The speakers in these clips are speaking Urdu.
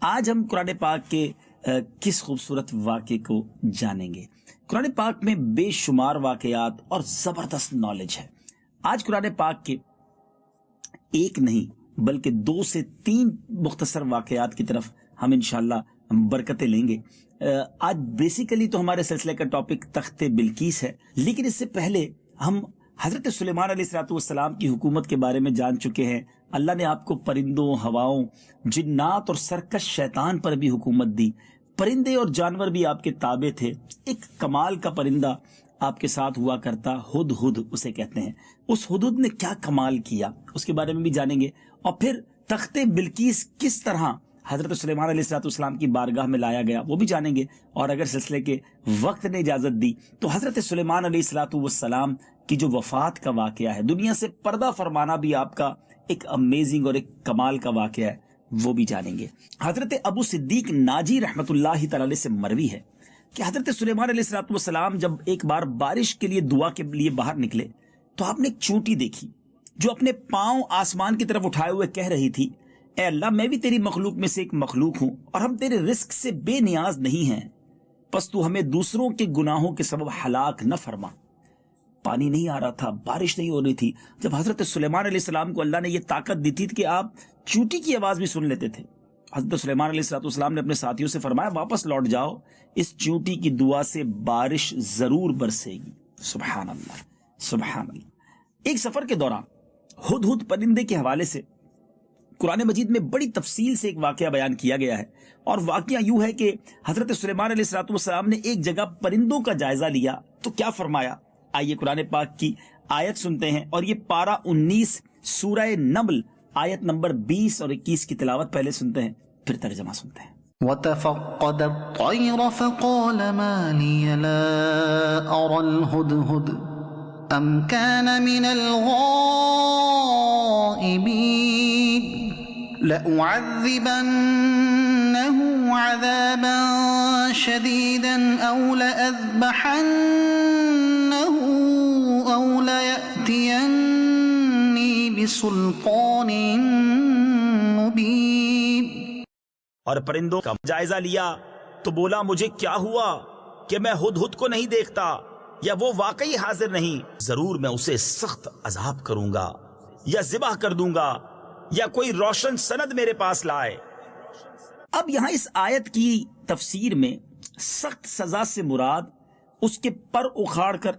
آج ہم قرآن پاک کے کس خوبصورت واقعے کو جانیں گے۔ قرآن پاک میں بے شمار واقعات اور زبردست نالج ہے۔ آج قرآن پاک کے ایک نہیں بلکہ 2 سے 3 مختصر واقعات کی طرف ہم انشاءاللہ برکتیں لیں گے۔ آج بیسیکلی تو ہمارے سلسلے کا ٹاپک تخت بلقیس ہے، لیکن اس سے پہلے ہم حضرت سلیمان علیہ السلام کی حکومت کے بارے میں جان چکے ہیں۔ اللہ نے آپ کو پرندوں، ہواؤں، جنات اور سرکش شیطان پر بھی حکومت دی۔ پرندے اور جانور بھی آپ کے تابع تھے۔ ایک کمال کا پرندہ آپ کے ساتھ ہوا کرتا، ہدہد اسے کہتے ہیں۔ اس ہدہد نے کیا کمال کیا اس کے بارے میں بھی جانیں گے، اور پھر تخت بلقیس کس طرح حضرت سلیمان علیہ السلام کی بارگاہ میں لایا گیا وہ بھی جانیں گے۔ اور اگر سلسلے کے وقت نے اجازت دی تو حضرت سلیمان علیہ السلام کی جو وفات کا واقعہ ہے، دنیا سے پردہ فرمانا بھی آپ کا ایک امیزنگ اور ایک کمال کا واقعہ ہے، وہ بھی جانیں گے۔ حضرت ابو صدیق ناجی رحمت اللہ تعالی سے مروی ہے کہ حضرت سلیمان علیہ السلام جب ایک بار بارش کے لیے دعا کے لیے باہر نکلے تو آپ نے ایک چونٹی دیکھی جو اپنے پاؤں آسمان کی طرف اٹھائے ہوئے کہہ رہی تھی، اے اللہ، میں بھی تیری مخلوق میں سے ایک مخلوق ہوں اور ہم تیرے رزق سے بے نیاز نہیں ہیں، پس تو ہمیں دوسروں کے گناہوں کے سبب ہلاک نہ فرما۔ پانی نہیں آ رہا تھا، بارش نہیں ہو رہی تھی۔ جب حضرت سلیمان علیہ السلام کو اللہ نے یہ طاقت دی تھی کہ آپ چونٹی کی آواز بھی سن لیتے تھے، حضرت سلیمان علیہ السلام نے اپنے ساتھیوں سے فرمایا، واپس لوٹ جاؤ، اس چونٹی کی دعا سے بارش ضرور برسے گی۔ سبحان اللہ، سبحان اللہ۔ ایک سفر کے دوران ہدہد پرندے کے حوالے سے قرآن مجید میں بڑی تفصیل سے ایک واقعہ بیان کیا گیا ہے، اور واقعہ یوں ہے کہ حضرت سلیمان علیہ السلام نے ایک جگہ پرندوں کا جائزہ لیا تو کیا فرمایا، آئیے قرآن پاک کی آیت سنتے ہیں، اور یہ پارہ 19 سورہ نمل آیت نمبر 20 اور 21 کی تلاوت پہلے سنتے ہیں، پھر ترجمہ سنتے ہیں۔ وَتَفَقَّدَ الطَّيْرَ فَقَالَ مَا لِيَ لَا أَرَى الْهُدْهُدَ أَمْ كَانَ مِنَ الْغَائِبِينَ لَأُعَذِّبَنَّهُ عَذَابًا شَدِيدًا أَوْ لَأَذْبَحَنَّهُ أَوْ لَيَأْتِيَنِّي بِسُلْطَانٍ مُبِينٍ۔ اور پرندوں کا جائزہ لیا تو بولا، مجھے کیا ہوا کہ میں ہدہد کو نہیں دیکھتا، یا وہ واقعی حاضر نہیں، ضرور میں اسے سخت عذاب کروں گا یا ذبح کر دوں گا، یا کوئی روشن سند میرے پاس لائے۔ اب یہاں اس آیت کی تفسیر میں سخت سزا سے مراد اس کے پر اکھاڑ کر،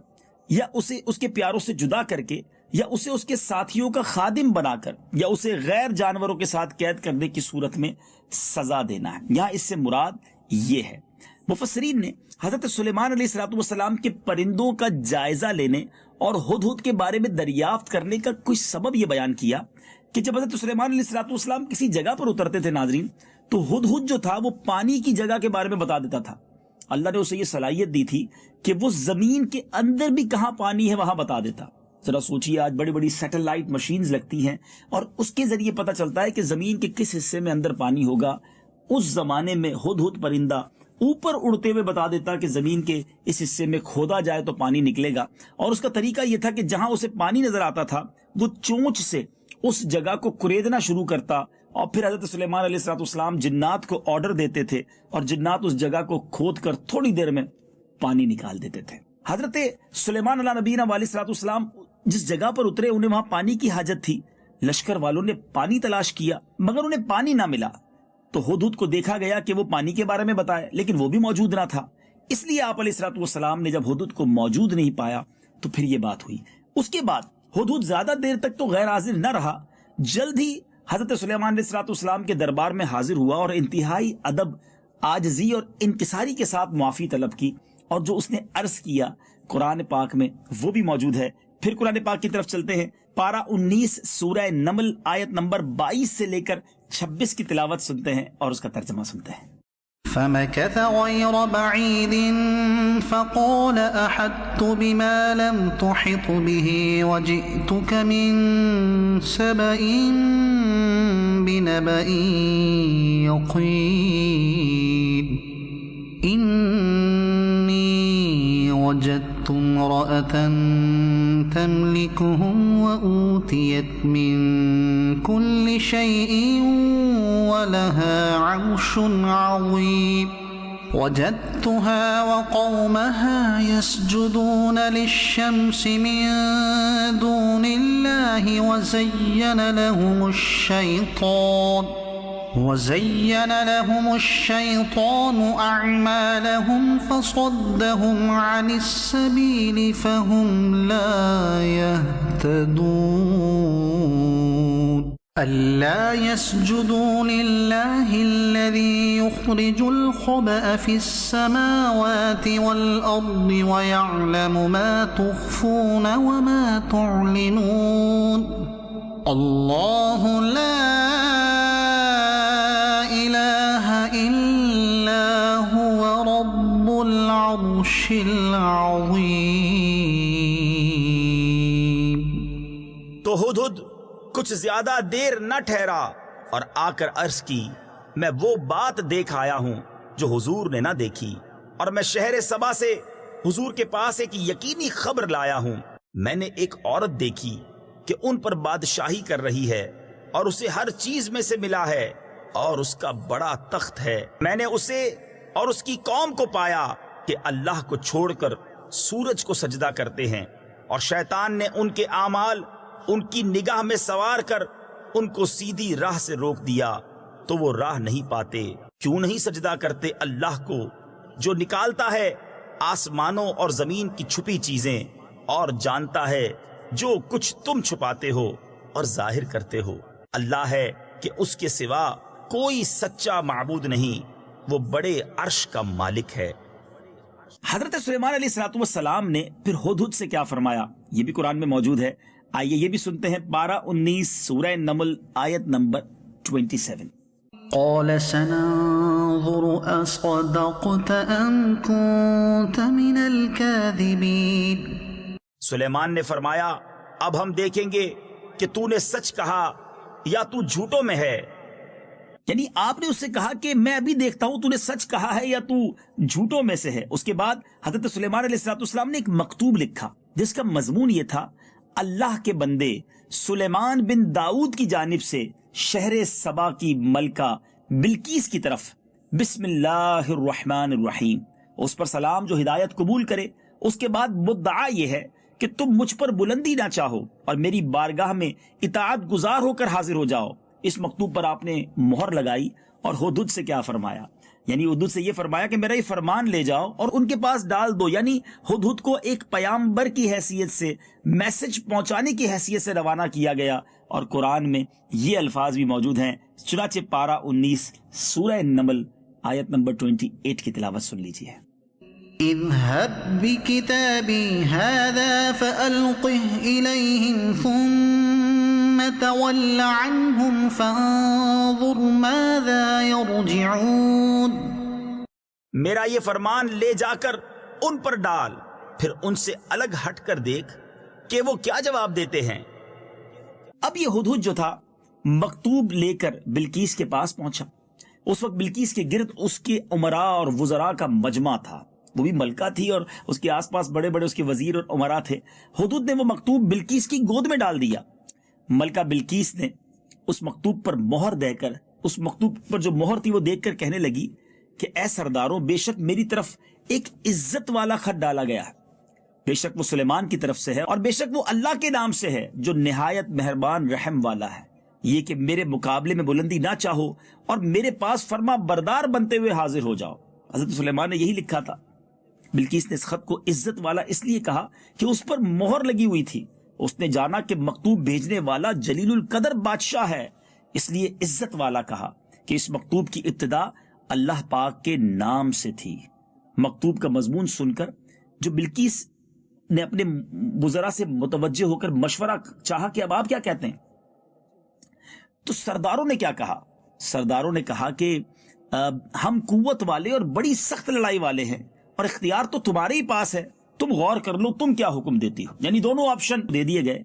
یا اسے اس کے پیاروں سے جدا کر کے، یا اسے اس کے ساتھیوں کا خادم بنا کر، یا اسے غیر جانوروں کے ساتھ قید کرنے کی صورت میں سزا دینا ہے۔ یہاں اس سے مراد یہ ہے۔ مفسرین نے حضرت سلیمان علیہ السلام کے پرندوں کا جائزہ لینے اور ہدہد کے بارے میں دریافت کرنے کا کچھ سبب یہ بیان کیا کہ جب حضرت سلیمان علیہ السلام کسی جگہ پر اترتے تھے ناظرین، تو ہدہد جو تھا وہ پانی کی جگہ کے بارے میں بتا دیتا تھا۔ اللہ نے اسے یہ صلاحیت دی تھی کہ وہ زمین کے اندر بھی کہاں پانی ہے وہاں بتا دیتا۔ ذرا سوچیے، آج بڑی بڑی سیٹلائٹ مشینز لگتی ہیں اور اس کے ذریعے پتہ چلتا ہے کہ زمین کے کس حصے میں اندر پانی ہوگا۔ اس زمانے میں ہدہد پرندہ اوپر اڑتے ہوئے بتا دیتا کہ زمین کے اس حصے میں کھودا جائے تو پانی نکلے گا، اور اس کا طریقہ یہ تھا کہ جہاں اسے پانی نظر آتا تھا وہ چونچ سے اس جگہ کو کریدنا شروع کرتا، اور پھر حضرت سلیمان علیہ السلام جنات کو آرڈر دیتے تھے اور جنات اس جگہ کو کھود کر تھوڑی دیر میں پانی نکال دیتے تھے۔ حضرت سلیمان علیہ نبینا علیہ السلام جس جگہ پر اترے انہیں وہاں پانی کی حاجت تھی۔ لشکر والوں نے پانی تلاش کیا مگر انہیں پانی نہ ملا، تو ہدہد کو دیکھا گیا کہ وہ پانی کے بارے میں بتائے، لیکن وہ بھی موجود نہ تھا۔ اس لیے آپ علیہ السلام نے جب ہدہد کو موجود نہیں پایا تو پھر یہ بات ہوئی۔ اس کے بعد ہدہد زیادہ دیر تک تو غیر حاضر نہ رہا، جلد ہی حضرت سلیمان علیہ السلام کے دربار میں حاضر ہوا اور انتہائی ادب، عاجزی اور انکساری کے ساتھ معافی طلب کی، اور جو اس نے عرض کیا قرآن پاک میں وہ بھی موجود ہے۔ پھر قرآن پاک کی طرف چلتے ہیں، پارہ 19 سورہ نمل آیت نمبر 22 سے لے کر 26 کی تلاوت سنتے ہیں اور اس کا ترجمہ سنتے ہیں۔ فَمَكَثَ غَيْرَ بَعِيدٍ فَقَالَ أَحَطتُ بِمَا لَمْ تُحِطْ بِهِ وَجِئْتُكَ مِنْ سَبَإٍ بِنَبَإٍ يَقِينٍ إِنِّي وَجَدتُّ امْرَأَةً تملكهم وأوتيت من كل شيء ولها عرش عظيم وجدتها وقومها يسجدون للشمس من دون الله وزين لهم الشيطان أعمالهم فصدهم عن السبيل فهم لا يهتدون ألا يسجدوا لله الذي يخرج الخبأ في السماوات والأرض ويعلم ما تخفون وما تعلنون الله لا إله إلا هو رب العرش العظيم. تو ہدہد کچھ زیادہ دیر نہ ٹھہرا اور آ کر عرض کی میں وہ بات دیکھ آیا ہوں جو حضور نے نہ دیکھی، اور میں شہر سبا سے حضور کے پاس ایک یقینی خبر لایا ہوں. میں نے ایک عورت دیکھی کہ ان پر بادشاہی کر رہی ہے اور اسے ہر چیز میں سے ملا ہے اور اس کا بڑا تخت ہے. میں نے اسے اور اس کی قوم کو پایا کہ اللہ کو چھوڑ کر سورج کو سجدہ کرتے ہیں، اور شیطان نے ان کے اعمال ان کی نگاہ میں سوار کر ان کو سیدھی راہ سے روک دیا تو وہ راہ نہیں پاتے. کیوں نہیں سجدہ کرتے اللہ کو جو نکالتا ہے آسمانوں اور زمین کی چھپی چیزیں اور جانتا ہے جو کچھ تم چھپاتے ہو اور ظاہر کرتے ہو. اللہ ہے کہ اس کے سوا کوئی سچا معبود نہیں، وہ بڑے عرش کا مالک ہے. حضرت سلیمان علیہ السلام نے پھر ہدہد سے کیا فرمایا یہ بھی قرآن میں موجود ہے. آئیے یہ بھی سنتے ہیں. پارہ 19 سورہ نمل آیت نمبر 27. قال سننظر أصدقت أم كنت من الكاذبين. سلیمان نے فرمایا اب ہم دیکھیں گے کہ تو نے سچ کہا یا تو جھوٹوں میں ہے. یعنی آپ نے اس سے کہا کہ میں ابھی دیکھتا ہوں تو نے سچ کہا ہے یا تو جھوٹوں میں سے ہے. اس کے بعد حضرت سلیمان علیہ السلام نے ایک مکتوب لکھا جس کا مضمون یہ تھا اللہ کے بندے سلیمان بن داؤد کی جانب سے شہر سبا کی ملکہ بلقیس کی طرف بسم اللہ الرحمن الرحیم. اس پر سلام جو ہدایت قبول کرے. اس کے بعد مدعا یہ ہے کہ تم مجھ پر بلندی نہ چاہو اور میری بارگاہ میں اطاعت گزار ہو کر حاضر ہو جاؤ. اس مکتوب پر آپ نے مہر لگائی اور ہدہد سے کیا فرمایا، یعنی ہدہد سے یہ فرمایا کہ میرا یہ فرمان لے جاؤ اور ان کے پاس ڈال دو. یعنی ہدہد کو ایک پیامبر کی حیثیت سے میسج پہنچانے کی حیثیت سے روانہ کیا گیا. اور قرآن میں یہ الفاظ بھی موجود ہیں. چنانچہ پارہ 19 سورہ نمل آیت نمبر 28 کی تلاوت سن لیجیے. اذهب بكتابي هذا فألقه إليهم ثم تول عنهم فانظر ماذا يرجعون. میرا یہ فرمان لے جا کر ان پر ڈال، پھر ان سے الگ ہٹ کر دیکھ کہ وہ کیا جواب دیتے ہیں. اب یہ ہدہد جو تھا مکتوب لے کر بلقیس کے پاس پہنچا. اس وقت بلقیس کے گرد اس کے امراء اور وزراء کا مجمع تھا. وہ بھی ملکہ تھی اور اس کے آس پاس بڑے بڑے اس کے وزیر اور امراء تھے. ہدہد نے وہ مکتوب بلقیس کی گود میں ڈال دیا. ملکہ بلقیس نے اس مکتوب پر مہر دے کر، اس مکتوب پر جو مہر تھی وہ دیکھ کر کہنے لگی کہ اے سرداروں، بے شک میری طرف ایک عزت والا خط ڈالا گیا ہے. بے شک وہ سلیمان کی طرف سے ہے اور بے شک وہ اللہ کے نام سے ہے جو نہایت مہربان رحم والا ہے. یہ کہ میرے مقابلے میں بلندی نہ چاہو اور میرے پاس فرما بردار بنتے ہوئے حاضر ہو جاؤ. حضرت سلیمان نے یہی لکھا تھا. بلقیس نے اس خط کو عزت والا اس لیے کہا کہ اس پر مہر لگی ہوئی تھی. اس نے جانا کہ مکتوب بھیجنے والا جلیل القدر بادشاہ ہے، اس لیے عزت والا کہا کہ اس مکتوب کی ابتدا اللہ پاک کے نام سے تھی. مکتوب کا مضمون سن کر جو بلقیس نے اپنے وزراء سے متوجہ ہو کر مشورہ چاہا کہ اب آپ کیا کہتے ہیں، تو سرداروں نے کیا کہا؟ سرداروں نے کہا کہ ہم قوت والے اور بڑی سخت لڑائی والے ہیں اور اختیار تو تمہارے ہی پاس ہے، تم غور کر لو تم کیا حکم دیتی ہو. یعنی دونوں آپشن دے دیے گئے.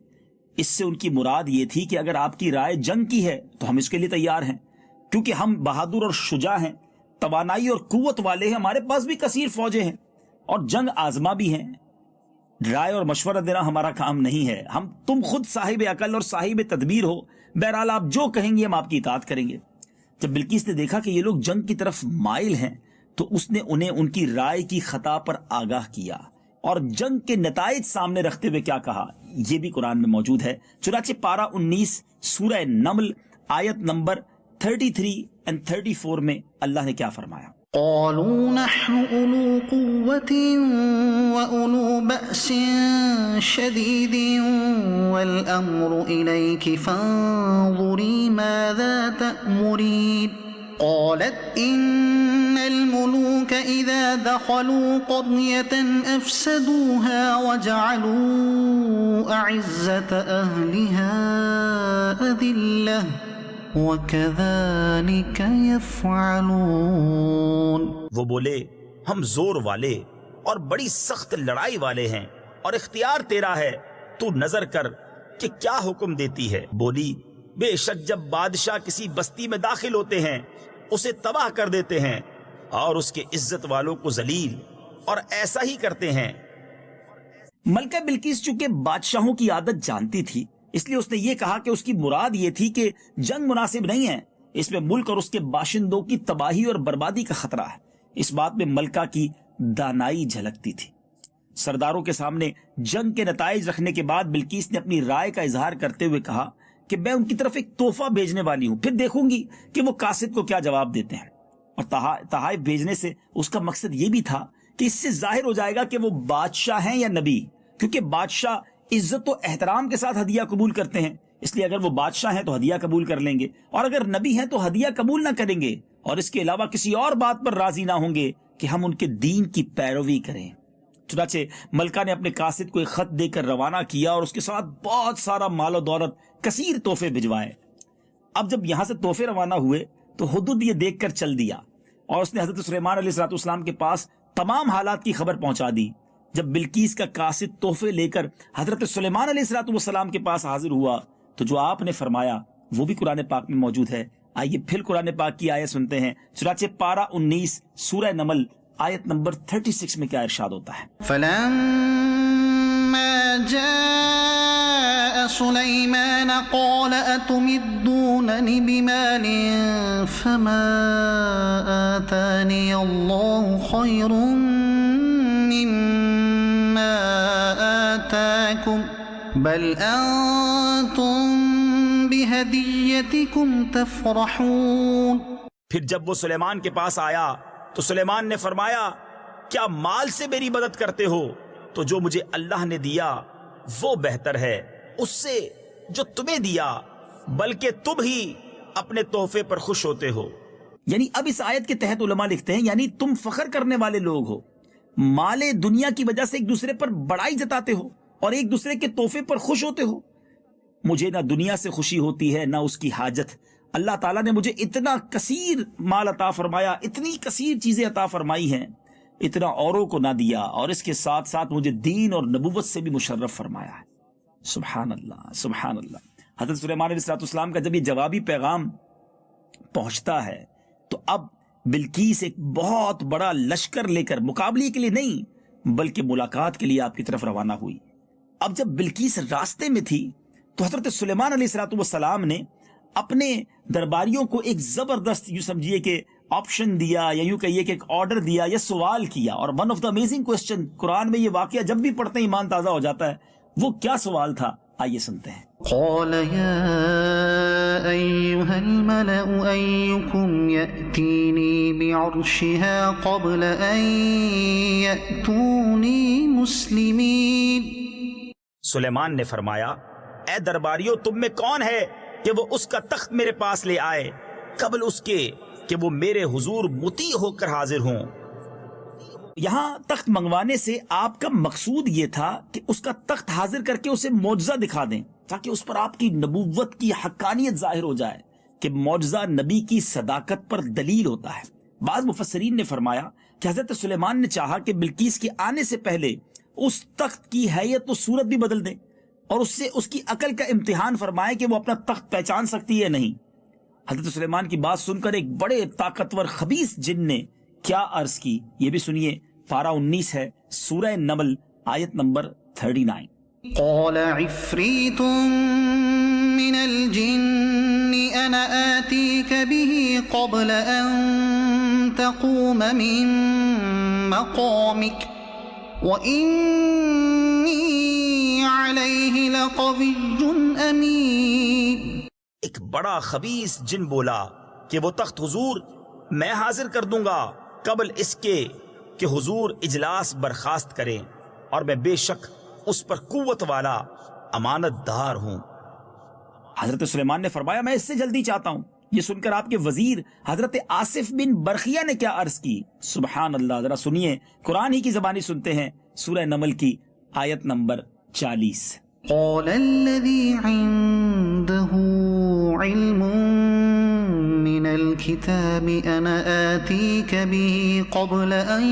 اس سے ان کی مراد یہ تھی کہ اگر آپ کی رائے جنگ کی ہے تو ہم اس کے لیے تیار ہیں، کیونکہ ہم بہادر اور شجاع ہیں، توانائی اور قوت والے ہیں، ہمارے پاس بھی کثیر فوجیں ہیں اور جنگ آزما بھی ہیں. رائے اور مشورہ دینا ہمارا کام نہیں ہے، تم خود صاحب عقل اور صاحب تدبیر ہو، بہرحال آپ جو کہیں گے ہم آپ کی اطاعت کریں گے۔ جب بلقیس نے دیکھا کہ یہ لوگ جنگ کی طرف مائل ہیں تو اس نے انہیں ان کی رائے کی خطا پر آگاہ کیا اور جنگ کے نتائج سامنے رکھتے ہوئے کیا کہا یہ بھی قرآن میں موجود ہے۔ چنانچہ پارہ 19 سورہ نمل آیت نمبر 33 اور 34 میں اللہ نے کیا فرمایا؟ قالوا نحن أولو قوة وأولو بأس شديد والأمر إليك فانظري ماذا تأمرين قالت إن الملوك إذا دخلوا قرية أفسدوها وجعلوا أعزة أهلها أذلة وَكَذَلِكَ يَفْعَلُونَ۔ وہ بولے ہم زور والے اور بڑی سخت لڑائی والے ہیں اور اختیار تیرا ہے، تو نظر کر کہ کیا حکم دیتی ہے۔ بولی بے شک جب بادشاہ کسی بستی میں داخل ہوتے ہیں اسے تباہ کر دیتے ہیں اور اس کے عزت والوں کو ذلیل، اور ایسا ہی کرتے ہیں۔ ملکہ بلقیس چونکہ بادشاہوں کی عادت جانتی تھی، اس لیے اس نے یہ کہا کہ اس کی مراد یہ تھی کہ جنگ مناسب نہیں ہے، اس میں ملک اور اس کے باشندوں کی تباہی اور بربادی کا خطرہ ہے۔ اس بات میں ملکہ کی دانائی جھلکتی تھی۔ سرداروں کے سامنے جنگ کے نتائج رکھنے کے بعد بلقیس نے اپنی رائے کا اظہار کرتے ہوئے کہا کہ میں ان کی طرف ایک تحفہ بھیجنے والی ہوں، پھر دیکھوں گی کہ وہ قاصد کو کیا جواب دیتے ہیں۔ اور تحائف بھیجنے سے اس کا مقصد یہ بھی تھا کہ اس سے ظاہر ہو جائے گا کہ وہ بادشاہ ہیں یا نبی، کیونکہ بادشاہ عزت و احترام کے ساتھ ہدیہ قبول کرتے ہیں، اس لیے اگر وہ بادشاہ ہیں تو ہدیہ قبول کر لیں گے، اور اگر نبی ہیں تو ہدیہ قبول نہ کریں گے، اور اس کے علاوہ کسی اور بات پر راضی نہ ہوں گے کہ ہم ان کے دین کی پیروی کریں۔ چنانچہ ملکہ نے اپنے قاصد کو ایک خط دے کر روانہ کیا اور اس کے ساتھ بہت سارا مال و دولت، کثیر تحفے بھجوائے۔ اب جب یہاں سے تحفے روانہ ہوئے تو ہدہد یہ دیکھ کر چل دیا اور اس نے حضرت سلیمان علیہ السلام کے پاس تمام حالات کی خبر پہنچا دی۔ جب بلقیس کا قاصد تحفے لے کر حضرت سلیمان علیہ السلام کے پاس حاضر ہوا تو جو آپ نے فرمایا وہ بھی قرآن پاک میں موجود ہے۔ آئیے پھر قرآن پاک کی آیت سنتے ہیں۔ چنانچہ پارہ 19 سورہ نمل آیت نمبر 36 میں کیا ارشاد ہوتا ہے؟ فَلَمَّا جَاءَ سُلَيْمَانَ قَالَ أَتُمِدُّونَنِ بِمَالٍ فَمَا آتَانِيَ اللَّهُ خَيْرٌ مِّمَّا آتَاكُمْ بَلْ أَنتُمْ بِهَدِيَّتِكُمْ تَفْرَحُونَ۔ پھر جب وہ سلیمان کے پاس آیا تو سلیمان نے فرمایا کیا مال سے میری مدد کرتے ہو؟ تو جو مجھے اللہ نے دیا وہ بہتر ہے اس سے جو تمہیں دیا، بلکہ تم ہی اپنے تحفے پر خوش ہوتے ہو۔ یعنی اب اس آیت کے تحت علماء لکھتے ہیں یعنی تم فخر کرنے والے لوگ ہو، مال دنیا کی وجہ سے ایک دوسرے پر بڑائی جتاتے ہو اور ایک دوسرے کے تحفے پر خوش ہوتے ہو۔ مجھے نہ دنیا سے خوشی ہوتی ہے نہ اس کی حاجت۔ اللہ تعالیٰ نے مجھے اتنا کثیر مال عطا فرمایا، اتنی کثیر چیزیں عطا فرمائی ہیں، اتنا اوروں کو نہ دیا، اور اس کے ساتھ ساتھ مجھے دین اور نبوت سے بھی مشرف فرمایا ہے۔ سبحان اللہ، سبحان اللہ۔ حضرت سلیمان علیہ السلام کا جب یہ جوابی پیغام پہنچتا ہے تو اب بلقیس ایک بہت بڑا لشکر لے کر مقابلے کے لیے نہیں بلکہ ملاقات کے لیے آپ کی طرف روانہ ہوئی۔ اب جب بلقیس راستے میں تھی تو حضرت سلیمان علیہ السلام نے اپنے درباریوں کو ایک زبردست یوں سمجھیے کہ آپشن دیا، یا یوں کہیے کہ ایک آرڈر دیا یا سوال کیا، اور one of the amazing question, قرآن میں یہ واقعہ جب بھی پڑھتے ہیں ایمان تازہ ہو جاتا ہے۔ وہ کیا سوال تھا آئیے سنتے ہیں۔ قال يا أيها الملأ أيكم يأتيني بعرشها قبل أن يأتوني مسلمين۔ سلیمان نے فرمایا اے درباریوں تم میں کون ہے کہ وہ اس کا تخت میرے پاس لے آئے قبل اس کے کہ وہ میرے حضور مطیع ہو کر حاضر ہوں۔ یہاں تخت منگوانے سے آپ کا مقصود یہ تھا کہ اس کا تخت حاضر کر کے اسے معجزہ دکھا دیں تاکہ اس پر آپ کی نبوت کی حقانیت ظاہر ہو جائے کہ معجزہ نبی کی صداقت پر دلیل ہوتا ہے۔ بعض مفسرین نے فرمایا کہ حضرت سلیمان نے چاہا کہ بلقیس کے آنے سے پہلے اس تخت کی حیت و صورت بھی بدل دیں اور اس سے اس کی عقل کا امتحان فرمائے کہ وہ اپنا تخت پہچان سکتی ہے نہیں۔ حضرت سلیمان کی بات سن کر ایک بڑے طاقتور خبیث جن نے کیا عرض کی یہ بھی سنیے۔ پارہ 19 ہے سورہ نمل آیت نمبر 39. قال عفريت من الجن أنا آتيك به قبل أن تقوم من مقامك وإني عليه لقوي أمين. ایک بڑا خبیث جن بولا کہ وہ تخت حضور میں حاضر کر دوں گا قبل اس کے کہ حضور اجلاس برخاست کریں، اور میں بے شک اس پر قوت والا امانت دار ہوں. حضرت سلیمان نے فرمایا میں اس سے جلدی چاہتا ہوں. یہ سن کر آپ کے وزیر حضرت آصف بن برخیہ نے کیا عرض کی؟ سبحان اللہ. ذرا سنیے، قرآن ہی کی زبانی سنتے ہیں، سورہ نمل کی آیت نمبر 40. قال الذي عنده علم من الكتاب أنا آتيك به قبل أن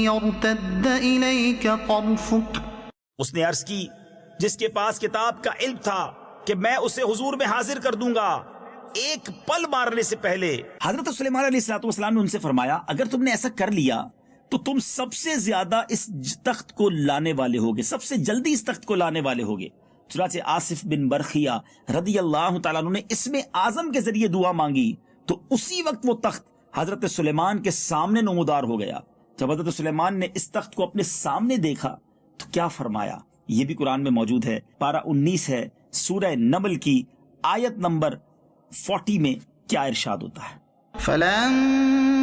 يرتد إليك طرفك. اس نے عرض کی جس کے پاس کتاب کا علم تھا کہ میں اسے حضور میں حاضر کر دوں گا ایک پل مارنے سے پہلے. حضرت سلیمان علیہ السلام نے ان سے فرمایا اگر تم نے ایسا کر لیا تو تم سب سے زیادہ اس تخت کو لانے والے ہوگے، سب سے جلدی اس تخت کو لانے والے ہوگے. چنانچہ آصف بن برخیہ رضی اللہ تعالیٰ عنہ نے اسم اعظم کے ذریعے دعا مانگی تو اسی وقت وہ تخت حضرت سلیمان کے سامنے نمودار ہو گیا. جب حضرت سلیمان نے اس تخت کو اپنے سامنے دیکھا تو کیا فرمایا؟ یہ بھی قرآن میں موجود ہے. پارہ 19 ہے، سورہ نمل کی آیت نمبر 40 میں کیا ارشاد ہوتا ہے؟ فلما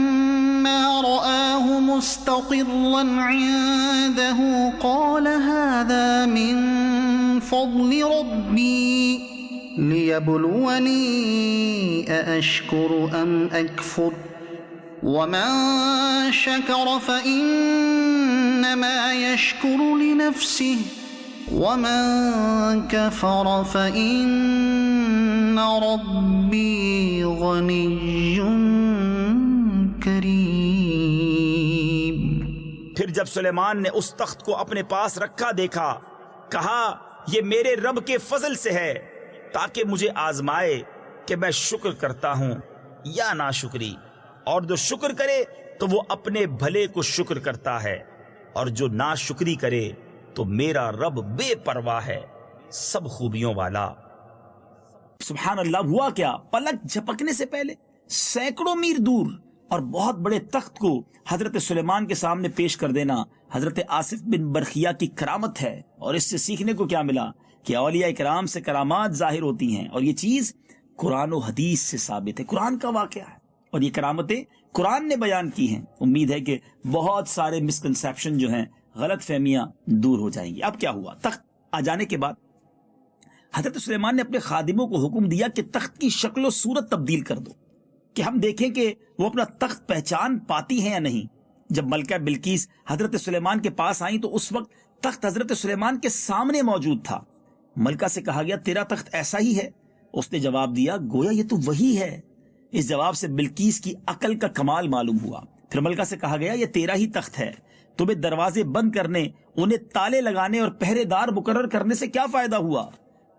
رآه مستقرا عنده قال هذا من فضل ربي ليبلوني أأشكر أم أكفر ومن شكر فإنما يشكر لنفسه ومن كفر فإن ربي غني کریم. پھر جب سلیمان نے اس تخت کو اپنے پاس رکھا دیکھا کہا یہ میرے رب کے فضل سے ہے تاکہ مجھے آزمائے کہ میں شکر کرتا ہوں یا ناشکری، اور جو شکر کرے تو وہ اپنے بھلے کو شکر کرتا ہے، اور جو ناشکری کرے تو میرا رب بے پرواہ ہے، سب خوبیوں والا. سبحان اللہ. ہوا کیا؟ پلک جھپکنے سے پہلے سینکڑوں میل دور اور بہت بڑے تخت کو حضرت سلیمان کے سامنے پیش کر دینا حضرت آصف بن برخیہ کی کرامت ہے. اور اس سے سیکھنے کو کیا ملا کہ اولیاء کرام سے کرامات ظاہر ہوتی ہیں، اور یہ چیز قرآن و حدیث سے ثابت ہے، قرآن کا واقعہ ہے، اور یہ کرامتیں قرآن نے بیان کی ہیں. امید ہے کہ بہت سارے مسکنسیپشن جو ہیں، غلط فہمیاں دور ہو جائیں گی. اب کیا ہوا؟ تخت آ جانے کے بعد حضرت سلیمان نے اپنے خادموں کو حکم دیا کہ تخت کی شکل و صورت تبدیل کر دو کہ ہم دیکھیں کہ وہ اپنا تخت پہچان پاتی ہیں یا نہیں. جب ملکہ بلقیس حضرت سلیمان کے پاس آئیں تو اس وقت تخت حضرت سلیمان کے سامنے موجود تھا. ملکہ سے کہا گیا تیرا تخت ایسا ہی ہے؟ اس نے جواب دیا گویا یہ تو وہی ہے. اس جواب سے بلقیس کی عقل کا کمال معلوم ہوا. پھر ملکہ سے کہا گیا یہ تیرا ہی تخت ہے، تمہیں دروازے بند کرنے، انہیں تالے لگانے اور پہرے دار مقرر کرنے سے کیا فائدہ ہوا؟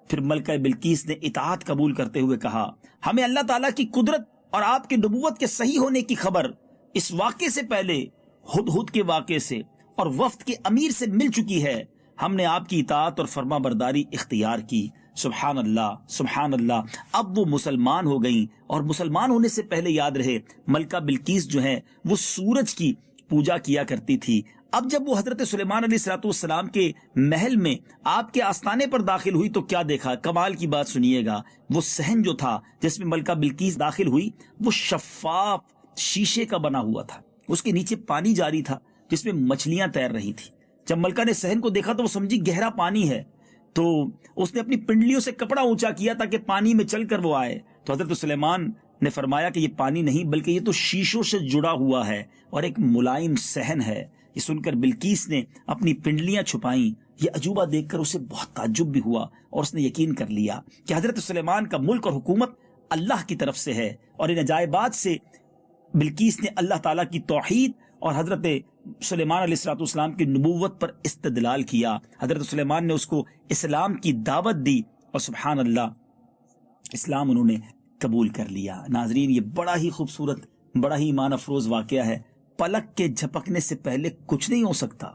پھر ملکہ بلقیس نے اطاعت قبول کرتے ہوئے کہا ہمیں اللہ تعالیٰ کی قدرت اور آپ کی نبوت کے صحیح ہونے کی خبر اس واقعے سے پہلے ہدہد کے واقعے سے اور وفد کے امیر سے مل چکی ہے. ہم نے آپ کی اطاعت اور فرما برداری اختیار کی. سبحان اللہ سبحان اللہ. اب وہ مسلمان ہو گئیں، اور مسلمان ہونے سے پہلے یاد رہے ملکہ بلقیس جو ہے وہ سورج کی پوجا کیا کرتی تھی. اب جب وہ حضرت سلیمان علیہ السلام کے محل میں آپ کے آستانے پر داخل ہوئی تو کیا دیکھا؟ کمال کی بات سنیے گا. وہ صحن جو تھا جس میں ملکہ بلقیس داخل ہوئی وہ شفاف شیشے کا بنا ہوا تھا. اس کے نیچے پانی جاری تھا جس میں مچھلیاں تیر رہی تھی. جب ملکہ نے صحن کو دیکھا تو وہ سمجھی گہرا پانی ہے، تو اس نے اپنی پنڈلیوں سے کپڑا اونچا کیا تاکہ پانی میں چل کر وہ آئے. تو حضرت سلیمان نے فرمایا کہ یہ پانی نہیں بلکہ یہ تو شیشوں سے جڑا ہوا ہے اور ایک ملائم صحن ہے. یہ سن کر بلقیس نے اپنی پنڈلیاں چھپائیں. یہ عجوبہ دیکھ کر اسے بہت تعجب بھی ہوا اور اس نے یقین کر لیا کہ حضرت سلیمان کا ملک اور حکومت اللہ کی طرف سے ہے. اور ان عجائبات سے بلقیس نے اللہ تعالیٰ کی توحید اور حضرت سلیمان علیہ السلام کی نبوت پر استدلال کیا. حضرت سلیمان نے اس کو اسلام کی دعوت دی اور سبحان اللہ اسلام انہوں نے قبول کر لیا. ناظرین یہ بڑا ہی خوبصورت، بڑا ہی ایمان افروز واقعہ ہے. پلک کے جھپکنے سے پہلے کچھ نہیں ہو سکتا.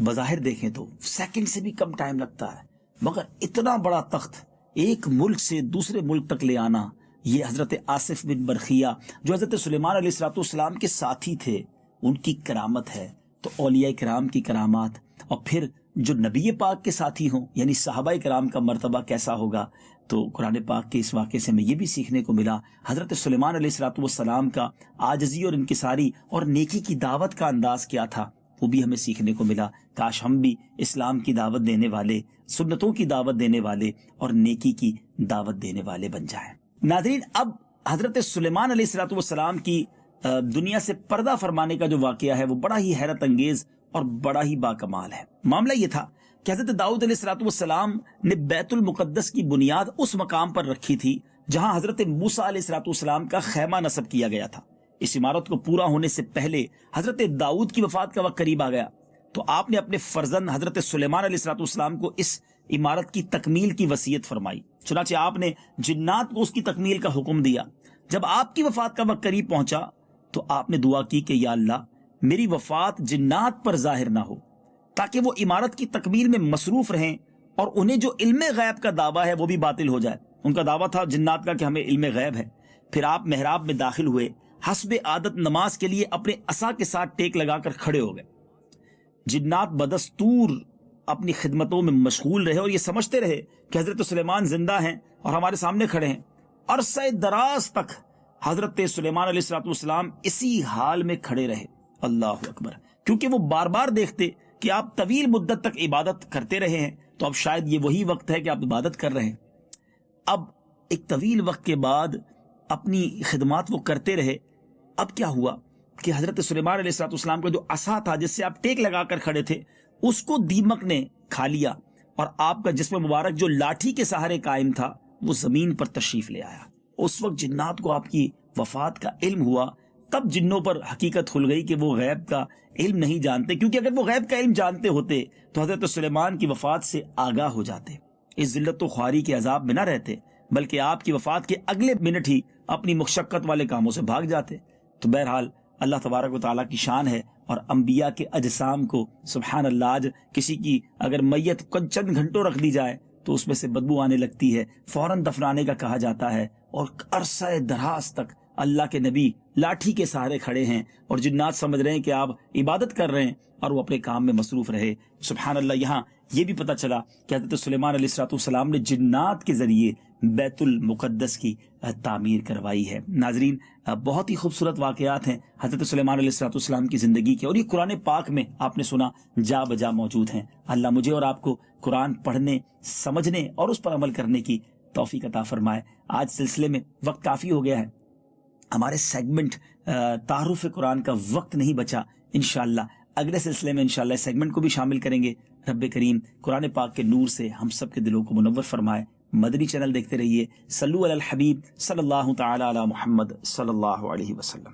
بظاہر دیکھیں تو سیکنڈ سے بھی کم ٹائم لگتا ہے، مگر اتنا بڑا تخت ایک ملک سے دوسرے ملک تک لے آنا، یہ حضرت آصف بن برخیہ جو حضرت سلیمان علیہ السلام کے ساتھی تھے ان کی کرامت ہے۔ تو اولیاء کرام کی کرامات، اور پھر جو نبی پاک کے ساتھی ہوں یعنی صحابہ کرام کا مرتبہ کیسا ہوگا، تو قرآن پاک کے اس واقعے سے ہمیں یہ بھی سیکھنے کو ملا حضرت سلیمان علیہ السلام کا عاجزی اور انکساری اور نیکی کی دعوت کا انداز کیا تھا، وہ بھی ہمیں سیکھنے کو ملا۔ کاش ہم بھی اسلام کی دعوت دینے والے، سنتوں کی دعوت دینے والے اور نیکی کی دعوت دینے والے بن جائیں۔ ناظرین، اب حضرت سلیمان علیہ السلام کی دنیا سے پردہ فرمانے کا جو واقعہ ہے وہ بڑا ہی حیرت انگیز اور بڑا ہی باکمال ہے۔ معاملہ یہ تھا کہ حضرت داؤد علیہ السلام نے بیت المقدس کی بنیاد اس مقام پر رکھی تھی جہاں حضرت موسیٰ علیہ السلام کا خیمہ نصب کیا گیا تھا۔ اس عمارت کو پورا ہونے سے پہلے حضرت داؤد کی وفات کا وقت قریب آ گیا، تو آپ نے اپنے فرزند حضرت سلیمان علیہ السلام کو اس عمارت کی تکمیل کی وصیت فرمائی۔ چنانچہ آپ نے جنات کو اس کی تکمیل کا حکم دیا۔ جب آپ کی وفات کا وقت قریب پہنچا تو آپ نے دعا کی کہ یا اللہ میری وفات جنات پر ظاہر نہ ہو، تاکہ وہ عمارت کی تکمیل میں مصروف رہیں اور انہیں جو علم غیب کا دعویٰ ہے وہ بھی باطل ہو جائے۔ ان کا دعویٰ تھا جنات کا کہ ہمیں علم غیب ہے۔ پھر آپ محراب میں داخل ہوئے، حسب عادت نماز کے لیے اپنے عصا کے ساتھ ٹیک لگا کر کھڑے ہو گئے۔ جنات بدستور اپنی خدمتوں میں مشغول رہے اور یہ سمجھتے رہے کہ حضرت سلیمان زندہ ہیں اور ہمارے سامنے کھڑے ہیں۔ عرصہ دراز تک حضرت سلیمان علیہ السلام اسی حال میں کھڑے رہے۔ اللہ اکبر، کیونکہ وہ بار بار دیکھتے کہ آپ طویل مدت تک عبادت کرتے رہے ہیں، تو اب شاید یہ وہی وقت ہے کہ آپ عبادت کر رہے ہیں۔ اب ایک طویل وقت کے بعد اپنی خدمات وہ کرتے رہے۔ اب کیا ہوا کہ حضرت سلیمان علیہ السلام کا جو عصا تھا جس سے آپ ٹیک لگا کر کھڑے تھے، اس کو دیمک نے کھا لیا، اور آپ کا جسم مبارک جو لاٹھی کے سہارے قائم تھا وہ زمین پر تشریف لے آیا۔ اس وقت جنات کو آپ کی وفات کا علم ہوا، تب جنوں پر حقیقت کھل گئی کہ وہ غیب کا علم نہیں جانتے، کیونکہ اگر وہ غیب کا علم جانتے ہوتے تو حضرت سلیمان کی وفات سے آگاہ ہو جاتے، اس ذلت و خواری کے عذاب میں نہ رہتے، بلکہ آپ کی وفات کے اگلے منٹ ہی اپنی مشقت والے کاموں سے بھاگ جاتے۔ تو بہرحال اللہ تبارک و تعالیٰ کی شان ہے، اور انبیاء کے اجسام کو سبحان اللہ، آج کسی کی اگر میت چند گھنٹوں رکھ دی جائے تو اس میں سے بدبو آنے لگتی ہے، فوراً دفنانے کا کہا جاتا ہے، اور عرصہ دراز تک اللہ کے نبی لاٹھی کے سہارے کھڑے ہیں اور جنات سمجھ رہے ہیں کہ آپ عبادت کر رہے ہیں اور وہ اپنے کام میں مصروف رہے۔ سبحان اللہ، یہاں یہ بھی پتہ چلا کہ حضرت سلیمان علیہ السلام نے جنات کے ذریعے بیت المقدس کی تعمیر کروائی ہے۔ ناظرین، بہت ہی خوبصورت واقعات ہیں حضرت سلیمان علیہ السلام کی زندگی کے، اور یہ قرآن پاک میں آپ نے سنا جا بجا موجود ہیں۔ اللہ مجھے اور آپ کو قرآن پڑھنے، سمجھنے اور اس پر عمل کرنے کی توفیق عطا فرمائے۔ آج سلسلے میں وقت کافی ہو گیا ہے، ہمارے سیگمنٹ تعارف قرآن کا وقت نہیں بچا۔ انشاءاللہ اگلے سلسلے میں انشاءاللہ اس سیگمنٹ کو بھی شامل کریں گے۔ رب کریم قرآن پاک کے نور سے ہم سب کے دلوں کو منور فرمائے۔ مدنی چینل دیکھتے رہیے۔ صلو علی الحبیب صلی اللہ تعالی علی محمد صلی اللہ علیہ وسلم۔